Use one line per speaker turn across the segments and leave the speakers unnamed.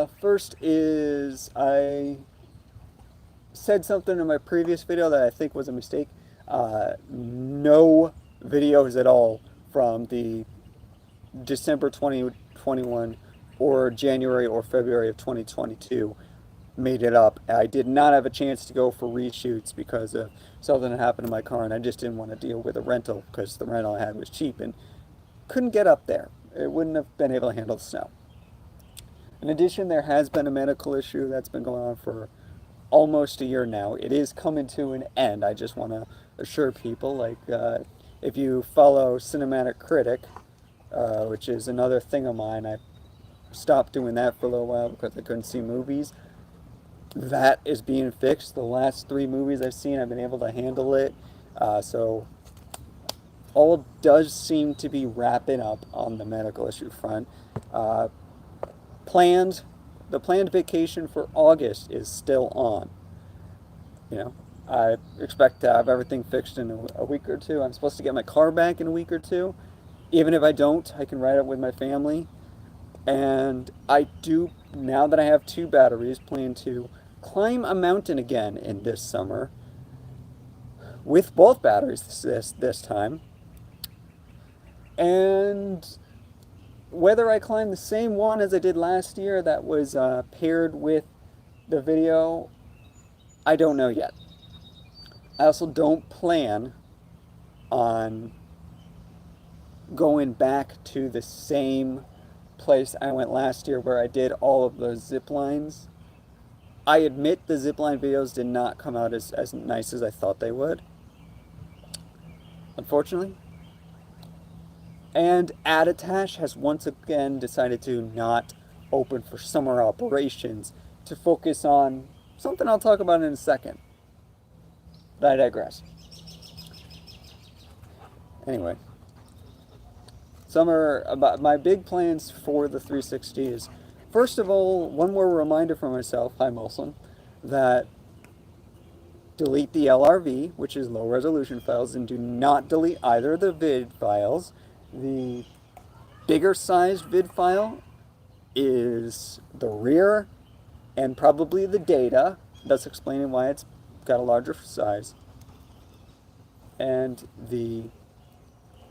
First is I said something in my previous video that I think was a mistake. No videos at all from the December 2021 or January or February of 2022 made it up. I did not have a chance to go for reshoots because of something that happened to my car, and I just didn't want to deal with a rental because the rental I had was cheap and couldn't get up there. It wouldn't have been able to handle the snow. In addition, there has been a medical issue that's been going on for almost a year now. It is coming to an end. I just want to assure people, if you follow Cinematic Critic, which is another thing of mine, I stopped doing that for a little while because I couldn't see movies. That is being fixed. The last 3 movies I've seen, I've been able to handle it. So all does seem to be wrapping up on the medical issue front. Planned the planned vacation for August is still on. You know, I expect to have everything fixed in a week or two. I'm supposed to get my car back in a week or two. Even if I don't, I can ride it with my family. And I do, now that I have 2 batteries, plan to climb a mountain again in this summer with both batteries this time. And whether I climb the same one as I did last year that was paired with the video, I don't know yet. I also don't plan on going back to the same place I went last year where I did all of those zip lines. I admit the zip line videos did not come out as nice as I thought they would, unfortunately. And Attitash has once again decided to not open for summer operations to focus on something I'll talk about in a second. But I digress. Anyway, summer, about my big plans for the 360 is, first of all, one more reminder for myself, hi Molson, that delete the LRV, which is low resolution files, and do not delete either of the vid files. The bigger sized vid file is the rear and probably the data, thus explaining why it's got a larger size. And the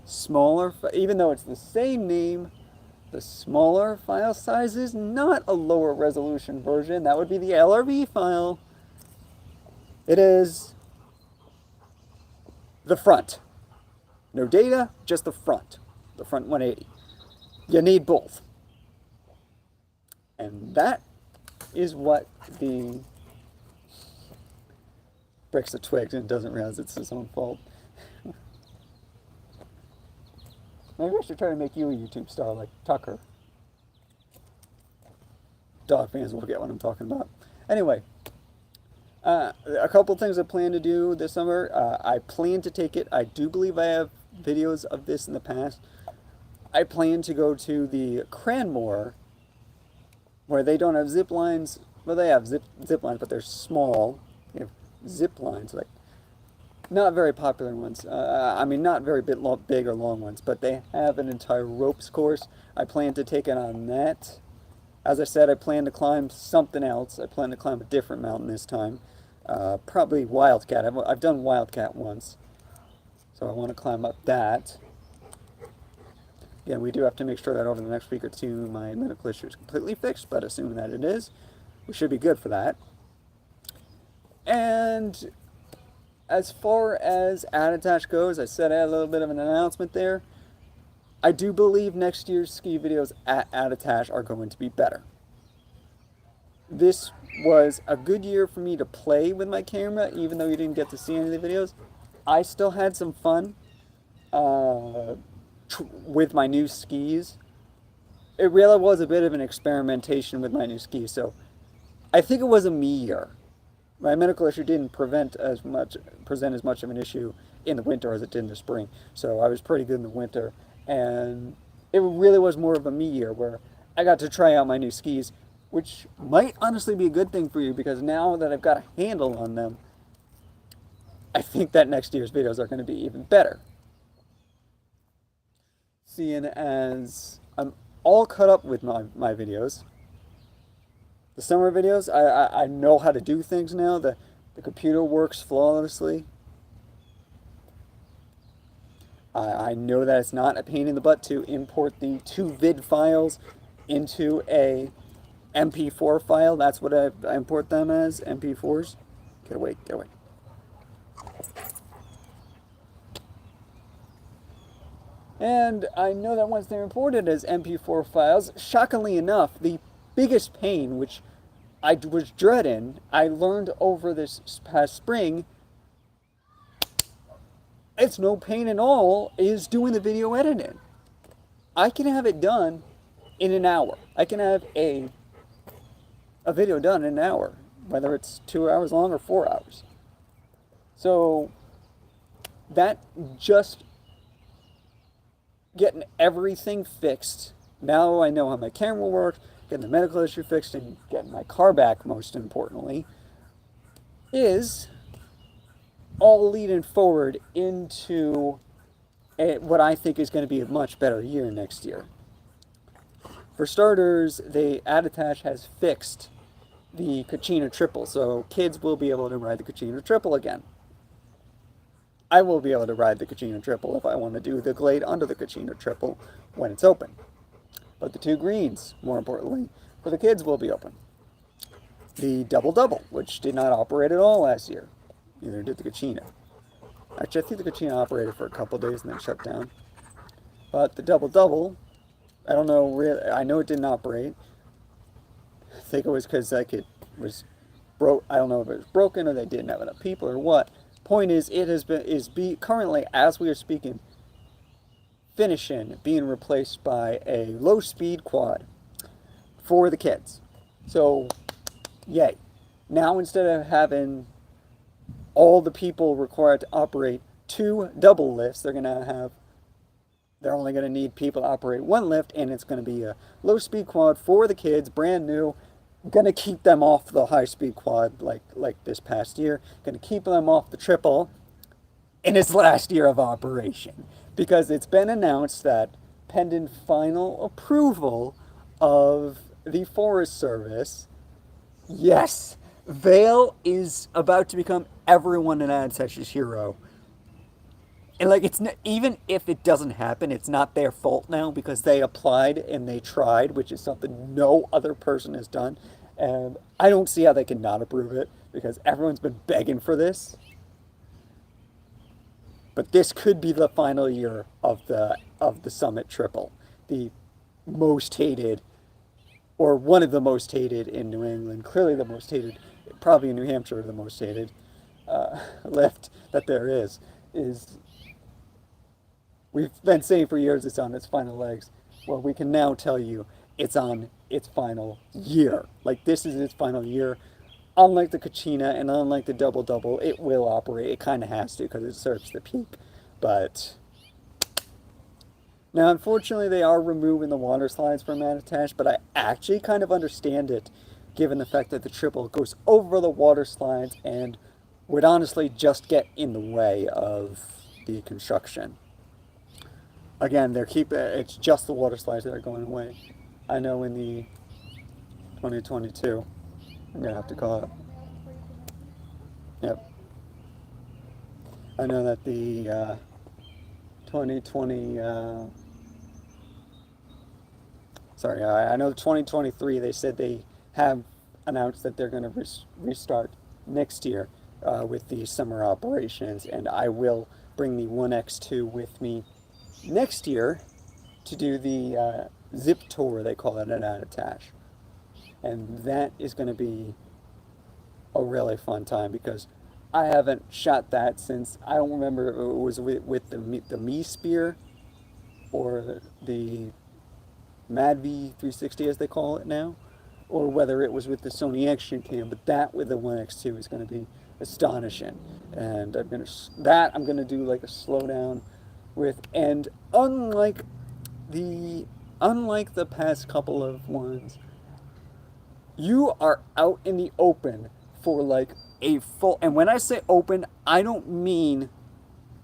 smaller, even though it's the same name, the smaller file size is not a lower resolution version. That would be the LRV file. It is the front. No data, just the front 180. You need both. And that is what the breaks the twigs and doesn't realize it's his own fault. Maybe I should try to make you a YouTube star like Tucker. Dog fans will get what I'm talking about. Anyway, a couple things I plan to do this summer. I plan to take it. I do believe I have videos of this in the past. I plan to go to the Cranmore, where they don't have zip lines. Well, they have zip lines, but they're small. They have zip lines, like not very popular ones. I mean, not very big or long ones, but they have an entire ropes course. I plan to take it on that. As I said, I plan to climb something else. I plan to climb a different mountain this time. Probably Wildcat. I've done Wildcat once, so I want to climb up that. Again, we do have to make sure that over the next week or two my medical issue is completely fixed, but assuming that it is, we should be good for that. And as far as Attitash goes, I said I had a little bit of an announcement there. I do believe next year's ski videos at Attitash are going to be better. This was a good year for me to play with my camera, even though you didn't get to see any of the videos. I still had some fun with my new skis. It really was a bit of an experimentation with my new skis, so I think it was a me year. My medical issue didn't present as much of an issue in the winter as it did in the spring, so I was pretty good in the winter, and it really was more of a me year where I got to try out my new skis, which might honestly be a good thing for you, because now that I've got a handle on them, I think that next year's videos are going to be even better. Seeing as I'm all cut up with my videos, The summer videos, I know how to do things now. The computer works flawlessly. I know that it's not a pain in the butt to import the 2 vid files into a MP4 file. That's what I import them as, MP4s. Get away, get away. And I know that once they're imported as MP4 files, shockingly enough, the biggest pain, which I was dreading, I learned over this past spring, it's no pain at all, is doing the video editing. I can have it done in an hour. I can have a video done in an hour, whether it's 2 hours long or 4 hours. So that just getting everything fixed. Now I know how my camera works, getting the medical issue fixed, and getting my car back, most importantly, is all leading forward into what I think is going to be a much better year next year. For starters, the Attach has fixed the Kachina Triple, so kids will be able to ride the Kachina Triple again. I will be able to ride the Kachina Triple if I want to do the Glade under the Kachina Triple when it's open. But the 2 greens, more importantly, for the kids will be open. The Double, which did not operate at all last year. Neither did the Kachina. Actually, I think the Kachina operated for a couple days and then shut down. But the Double, I don't know, really, I know it didn't operate. I think it was because like it was broke. I don't know if it was broken or they didn't have enough people or what. Point is, it has been currently, as we are speaking, being replaced by a low-speed quad for the kids. So, yay! Now instead of having all the people required to operate 2 double lifts, they're only going to need people to operate 1 lift, and it's going to be a low-speed quad for the kids, brand new. Going to keep them off the high-speed quad like this past year. Going to keep them off the triple in its last year of operation. Because it's been announced that pending final approval of the Forest Service, yes, Vail is about to become everyone in Attach's hero. And like, it's not, even if it doesn't happen, it's not their fault now because they applied and they tried, which is something no other person has done. And I don't see how they can not approve it because everyone's been begging for this. But this could be the final year of the Summit Triple, the most hated, or one of the most hated in New England. Clearly the most hated, probably in New Hampshire, the most hated lift that there is. We've been saying for years it's on its final legs. Well, we can now tell you it's on its final year. Like, this is its final year. Unlike the Kachina and unlike the Double, it will operate. It kind of has to because it serves the peak. But now, unfortunately, they are removing the water slides from Attach, but I actually kind of understand it, given the fact that the Triple goes over the water slides and would honestly just get in the way of the construction. Again, it's just the water slides that are going away. I know in the 2022, I'm going to have to call it. Yep. I know that the 2020, I know 2023, they said they have announced that they're going to restart next year with the summer operations, and I will bring the 1X2 with me next year to do the zip tour, they call it, at Attach. And that is going to be a really fun time because I haven't shot that since, I don't remember if it was with the Me Spear or the Mad V360 as they call it now, or whether it was with the Sony Action Cam, but that with the 1X2 is going to be astonishing. And I'm going to do like a slowdown with, and unlike the past couple of ones, you are out in the open for like a full, and when I say open, I don't mean,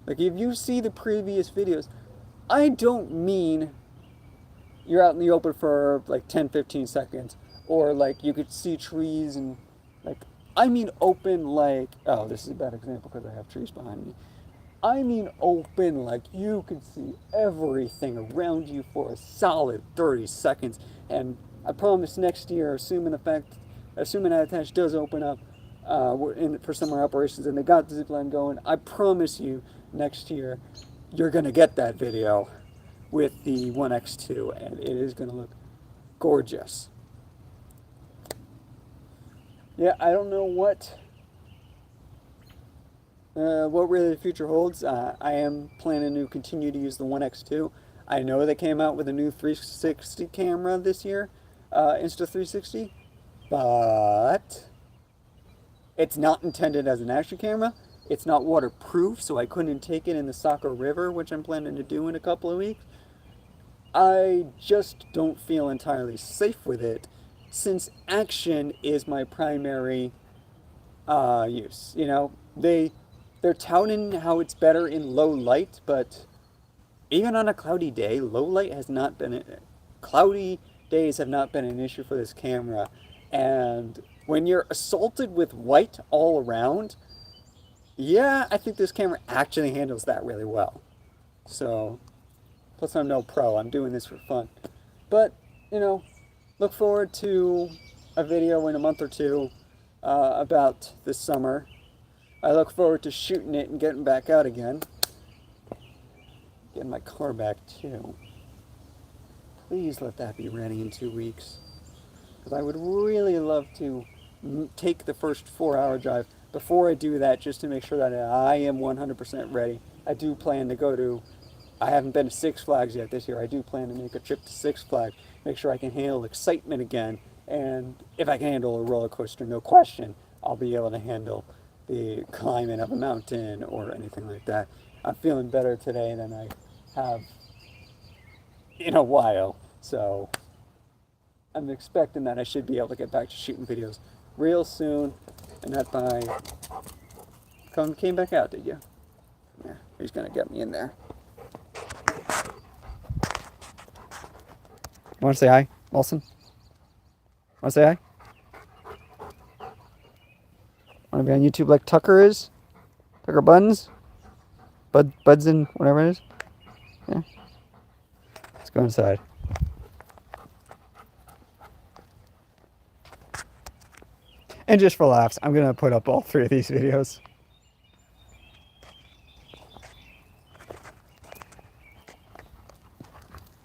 like if you see the previous videos, I don't mean you're out in the open for like 10-15 seconds. or like you could see trees and like, I mean open like, oh, this is a bad example because I have trees behind me. I mean open like you can see everything around you for a solid 30 seconds. And I promise next year, assuming that attach does open up for summer operations and they got the zipline going, I promise you next year you're going to get that video with the 1X2 and it is going to look gorgeous. Yeah, I don't know what really the future holds. I am planning to continue to use the 1X2. I know they came out with a new 360 camera this year, Insta360, but it's not intended as an action camera. It's not waterproof, so I couldn't take it in the Saco River, which I'm planning to do in a couple of weeks. I just don't feel entirely safe with it, since action is my primary use. You know, they're touting how it's better in low light, but even on a cloudy day, cloudy days have not been an issue for this camera. And when you're assaulted with white all around, yeah, I think this camera actually handles that really well. So, plus I'm no pro, I'm doing this for fun. But, you know, look forward to a video in a month or two about this summer. I look forward to shooting it and getting back out again. Getting my car back too. Please let that be ready in 2 weeks. Because I would really love to take the first 4-hour drive. Before I do that, just to make sure that I am 100% ready, I do plan to go to, I haven't been to Six Flags yet this year. I do plan to make a trip to Six Flags, make sure I can handle excitement again. And if I can handle a roller coaster, no question, I'll be able to handle the climbing of a mountain or anything like that. I'm feeling better today than I have in a while. So I'm expecting that I should be able to get back to shooting videos real soon. And that by came back out, did you? Yeah, he's gonna get me in there. Want to say hi, Wilson? Want to say hi? Want to be on YouTube like Tucker is? Tucker Buns? Buds and whatever it is? Yeah. Let's go inside. And just for laughs, I'm going to put up all 3 of these videos.